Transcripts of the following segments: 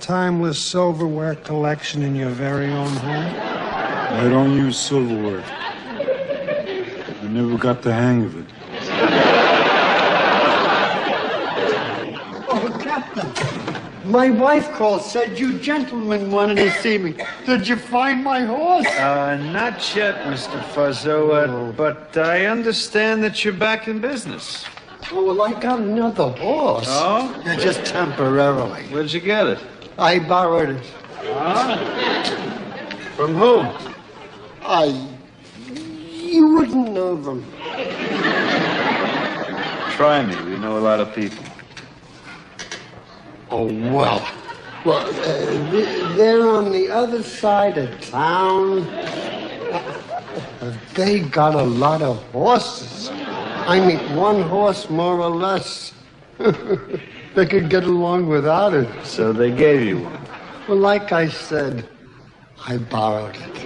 timeless silverware collection in your very own home? I don't use silverware. I never got the hang of it. Oh, Captain, my wife called, said you gentlemen wanted to see me. Did you find my horse? Not yet, Mr. Fuzzo, but I understand that you're back in business. Oh, well, I got another horse. Oh? Yeah, just temporarily. Where'd you get it? I borrowed it. From whom? You wouldn't know them. Try me. We know a lot of people. Oh, well, they're on the other side of town. They got a lot of horses. I mean, one horse more or less. They could get along without it. So they gave you one? Well, like I said, I borrowed it. Do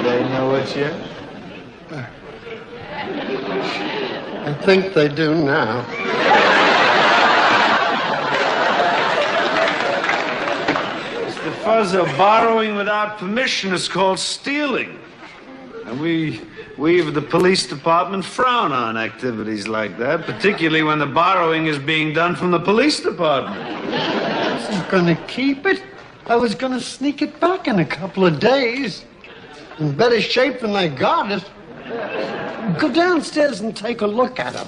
they know it's you? I think they do now. Mr. Fuzzo, borrowing without permission is called stealing. And we of the police department frown on activities like that, particularly when the borrowing is being done from the police department. I wasn't gonna keep it. I was gonna sneak it back in a couple of days. In better shape than I got it. Go downstairs and take a look at him.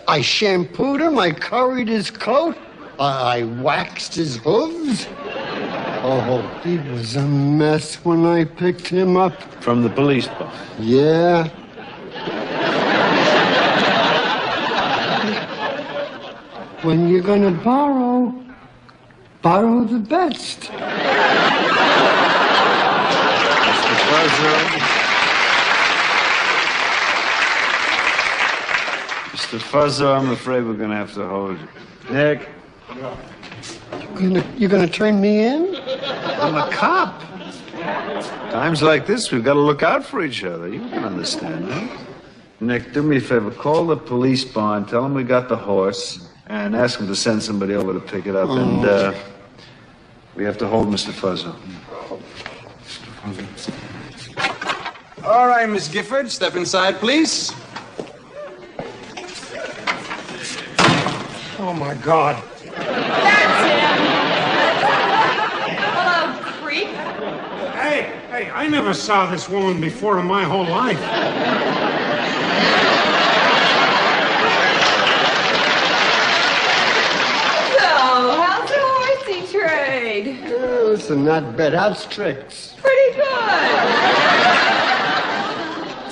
I shampooed him, I curried his coat, I waxed his hooves. Oh, he was a mess when I picked him up. From the police box? Yeah. When you're gonna borrow the best. Mr. Fuzzo. Mr. Fuzzo, I'm afraid we're gonna have to hold you. Nick? You're gonna turn me in? I'm a cop. Times like this, we've got to look out for each other. You can understand that. Nick, do me a favor. Call the police barn, tell them we got the horse, and ask them to send somebody over to pick it up. And we have to hold Mr. Fuzzo. All right, Miss Gifford, step inside, please. Oh, my God. That's him. Hello, creep. Hey, I never saw this woman before in my whole life. So, how's the horsey trade? Oh, listen, not bad. How's tricks? Pretty good.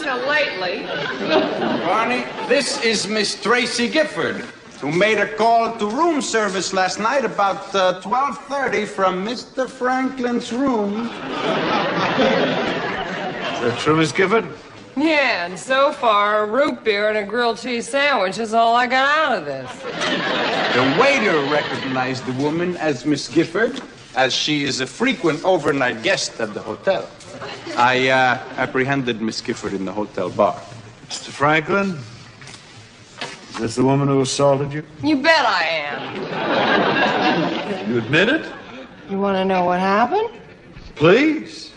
So, lately. Barney, this is Miss Tracy Gifford, who made a call to room service last night about 12:30 from Mr. Franklin's room. Is that true, Miss Gifford? Yeah, and so far, a root beer and a grilled cheese sandwich is all I got out of this. The waiter recognized the woman as Miss Gifford, as she is a frequent overnight guest at the hotel. I apprehended Miss Gifford in the hotel bar. Mr. Franklin? Is this the woman who assaulted you? You bet I am. You admit it? You want to know what happened? Please.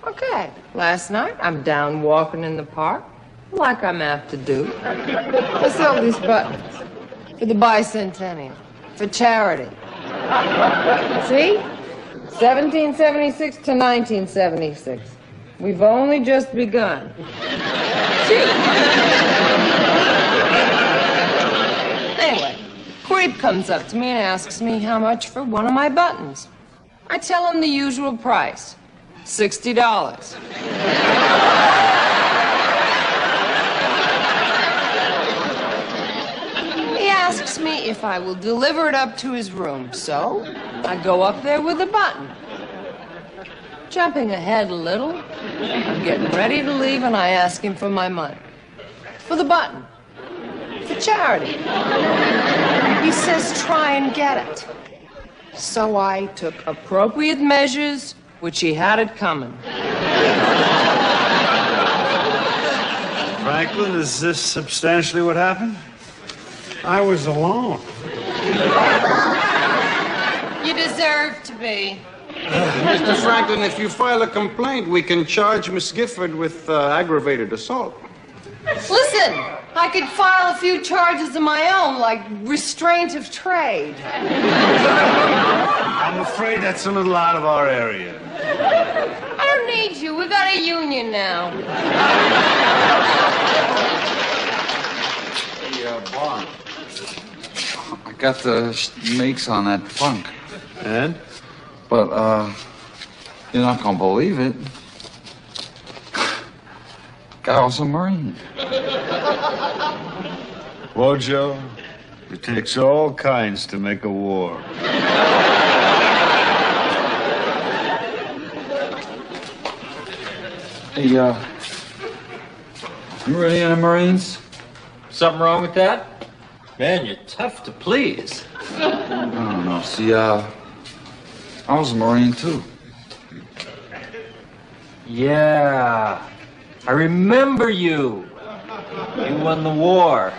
Okay. Last night, I'm down walking in the park, like I'm apt to do. I saw these buttons for the bicentennial, for charity. See? 1776 to 1976. We've only just begun. Anyway, creep comes up to me and asks me how much for one of my buttons. I tell him the usual price, $60. He asks me if I will deliver it up to his room, so I go up there with the button. Jumping ahead a little, I'm getting ready to leave, and I ask him for my money. For the button. For charity. He says try and get it. So I took appropriate measures, which he had it coming. Franklin, is this substantially what happened? I was alone. You deserve to be. Mr. Franklin, if you file a complaint, we can charge Miss Gifford with aggravated assault. Listen, I could file a few charges of my own, like restraint of trade. I'm afraid that's a little out of our area. I don't need you. We got a union now. Hey, Bond. I got the makes on that funk. And? But, you're not gonna believe it. Guy was a Marine. Wojo, it takes all kinds to make a war. Hey, you really in the Marines? Something wrong with that? Man, you're tough to please. I don't know. See, I was a Marine, too. Yeah, I remember you. You won the war.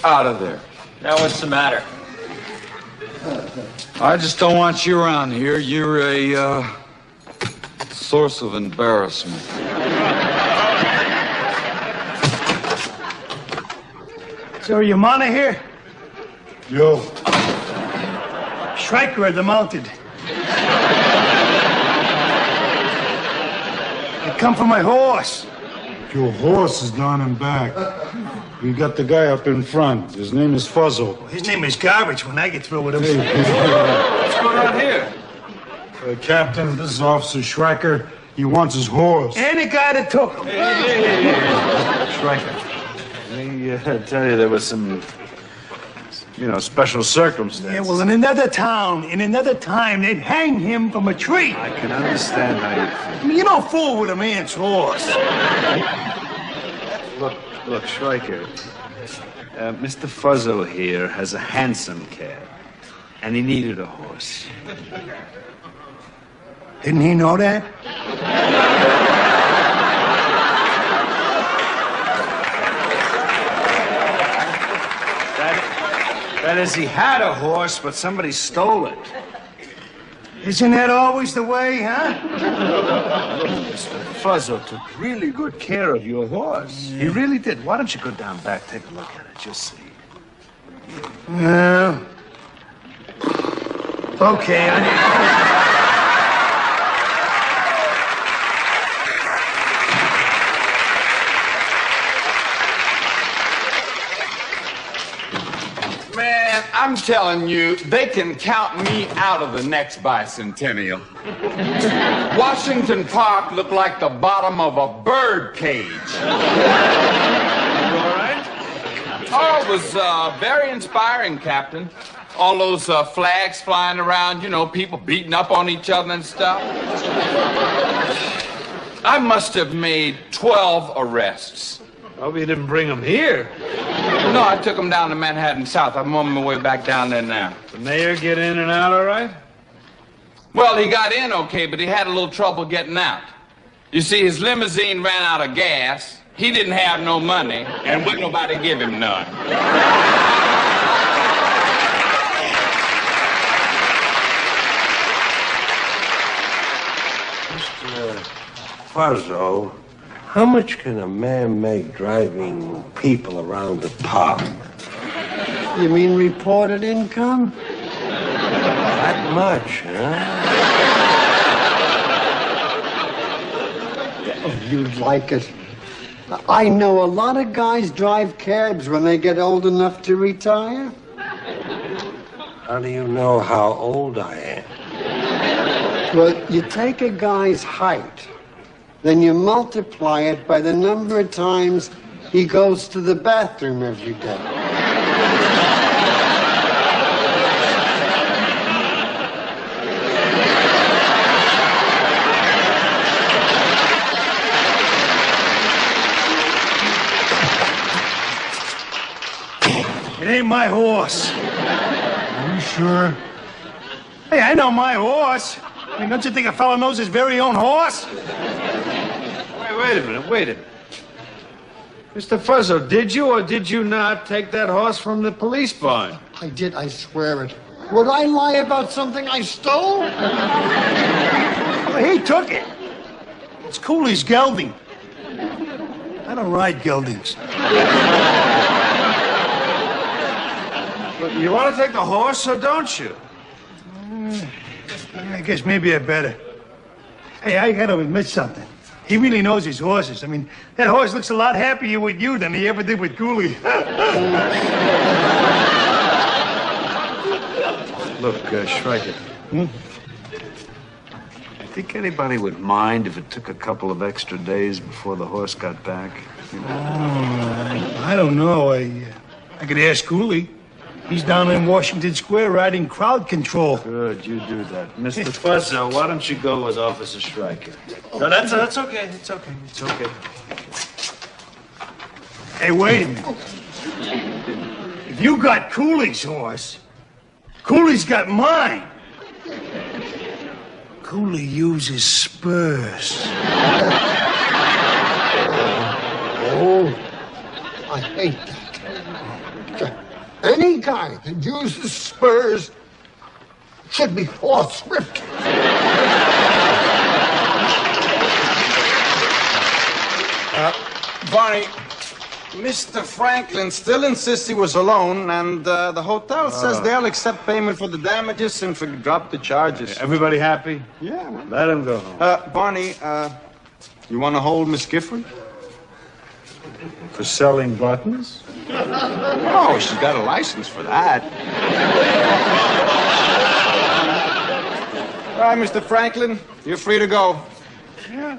Out of there. Now what's the matter? I just don't want you around here. You're a, source of embarrassment. So your mana here? Yo, Striker at the mounted. I come for my horse. your horse is down and back. We got the guy up in front. His name is Fuzzle. His name is garbage when I get through with him. What's going on here? Captain, this is Officer Schreiker. He wants his horse. And the guy that took him. Schreiker, let me tell you there was some, special circumstances. Yeah, well, in another town, in another time, they'd hang him from a tree. I can understand how you I mean, you don't fool with a man's horse. feel. Look, Schreiker, Mr. Fuzzo here has a hansom cab, and he needed a horse. Didn't he know that? That is, he had a horse, but somebody stole it. Isn't that always the way, huh? Mr. Fuzzo took really good care of your horse. He really did. Why don't you go down back, take a look at it, just see. Okay, Man, I'm telling you, they can count me out of the next bicentennial. Washington Park looked like the bottom of a bird cage. You all right? Oh, it was very inspiring, Captain. All those flags flying around, people beating up on each other and stuff. I must have made 12 arrests. Hope you didn't bring him here. No, I took them down to Manhattan South. I'm on my way back down there now. The mayor get in and out all right? Well, he got in okay, but he had a little trouble getting out. You see, his limousine ran out of gas. He didn't have no money, and wouldn't nobody give him none. Fuzzo, how much can a man make driving people around the park? You mean reported income? That much, huh? Oh, you'd like it. I know a lot of guys drive cabs when they get old enough to retire. How do you know how old I am? Well, you take a guy's height, then you multiply it by the number of times he goes to the bathroom every day. It ain't my horse. Are you sure? Hey, I know my horse. I mean, don't you think a fellow knows his very own horse? Wait a minute. Mr. Fuzzo, did you or did you not take that horse from the police barn? I did, I swear it. Would I lie about something I stole? Well, he took it. It's Cooley's gelding. I don't ride geldings. But you want to take the horse or don't you? I guess maybe I better. Hey, I gotta admit something. He really knows his horses. I mean, that horse looks a lot happier with you than he ever did with Cooley. Look, Shrike, think anybody would mind if it took a couple of extra days before the horse got back? You know? I don't know. I could ask Cooley. He's down in Washington Square riding crowd control. Good, you do that. Mr. Fuzzo, why don't you go with Officer Stryker? No, that's okay. It's okay. It's okay. Hey, wait a minute. If you got Cooley's horse, Cooley's got mine. Cooley uses spurs. Oh, I hate that. Any guy that uses spurs should be horsewhipped. Barney, Mr. Franklin still insists he was alone, and the hotel says they'll accept payment for the damages and drop the charges. Everybody happy? Yeah. Well. Let him go home. Barney, you want to hold Miss Gifford? For selling buttons? Oh, she's got a license for that. All right, Mr. Franklin, you're free to go. Yeah.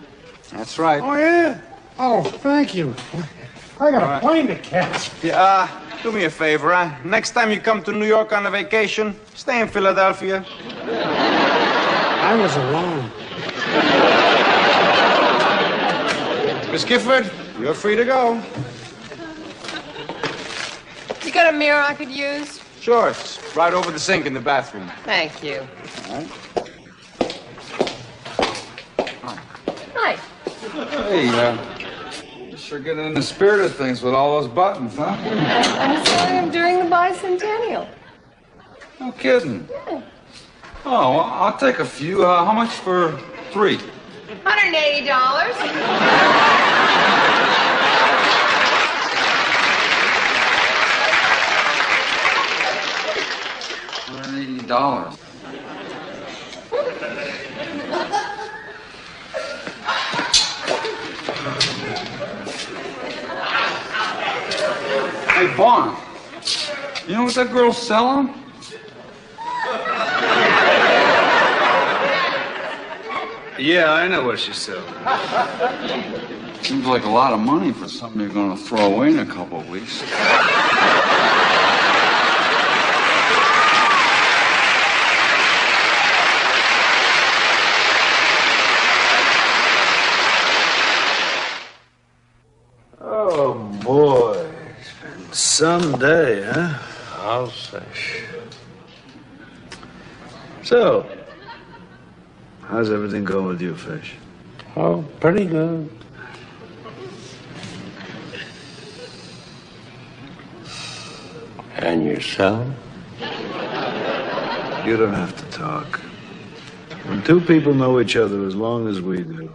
That's right. Oh, yeah? Oh, thank you. I got a plane to catch. Yeah, do me a favor, next time you come to New York on a vacation, stay in Philadelphia. I was alone. Miss Gifford, you're free to go. You got a mirror I could use? Sure, it's right over the sink in the bathroom. Thank you. All right. Hi. Hey, you're sure getting in the spirit of things with all those buttons, huh? I'm selling them during the bicentennial. No kidding. Yeah. Oh, well, I'll take a few. How much for 3? $180. $180. Hey, Barn, you know what that girl's selling? Yeah, I know what she's selling. Seems like a lot of money for something you're going to throw away in a couple of weeks. Oh, boy. It's been some day, huh? I'll say. So, how's everything going with you, Fish? Oh, pretty good. And yourself? You don't have to talk. When two people know each other as long as we do,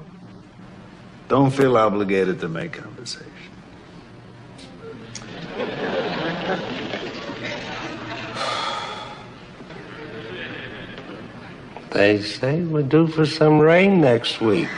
don't feel obligated to make conversation. They say we're due for some rain next week.